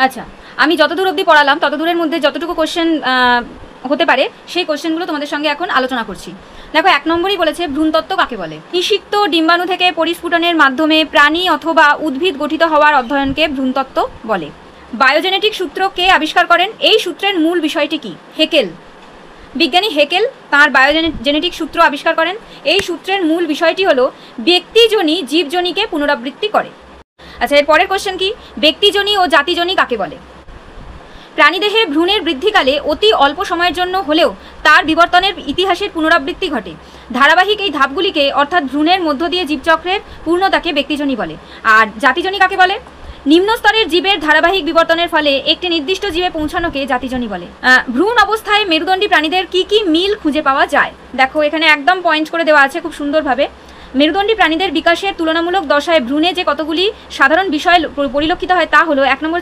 আচ্ছা, আমি যতদূর অবধি পড়ালাম ততদূরের মধ্যে যতটুকু কোশ্চেন হতে পারে সেই কোশ্চেনগুলো তোমাদের সঙ্গে এখন আলোচনা করছি। দেখো, 1 নম্বরই বলেছে ভ্রূণতত্ত্ব কাকে বলে। নিষিক্ত ডিম্বাণু থেকে পরিস্ফুটনের মাধ্যমে প্রাণী অথবা উদ্ভিদ গঠিত হওয়ার অধ্যয়নকে ভ্রূণতত্ত্ব বলে। বায়োজেনেটিক সূত্র কে আবিষ্কার করেন? এই সূত্রের মূল বিষয়টি কি? হেকেল। বিজ্ঞানী হেকেল তাঁর বায়োজেনেটিক সূত্র আবিষ্কার করেন। এই সূত্রের মূল বিষয়টি হলো ব্যক্তিজনী জীবজনীকে পুনরাবৃত্তি করে। আচ্ছা, এর পরের কোশ্চেন কি? ব্যক্তিজনী ও জাতিজনী কাকে বলে? প্রাণীদেহে ভ্রূণের বৃদ্ধিকালে অতি অল্প সময়ের জন্য হলেও তার বিবর্তনের ইতিহাসের পুনরাবৃত্তি ঘটে। ধারাবাহিক এই ধাপগুলিকে অর্থাৎ ভ্রূণের মধ্য দিয়ে জীবচক্রের পূর্ণতাকে ব্যক্তিজনী বলে। আর জাতিজনী কাকে বলে? নিম্ন স্তরের জীবের ধারাবাহিক বিবর্তনের ফলে একটি নির্দিষ্ট জীবে পৌঁছানোকে জাতিজনী বলে। ভ্রূণ অবস্থায় মেরুদণ্ডী প্রাণীদের কি কি মিল খুঁজে পাওয়া যায়? দেখো, এখানে একদম পয়েন্ট করে দেওয়া আছে খুব সুন্দরভাবে। মেরুদণ্ডী প্রাণীদের বিকাশের তুলনামূলক দশায় ভ্রূণে যে কতগুলি সাধারণ বিষয় পরিলক্ষিত হয় তা হলো: 1 নম্বর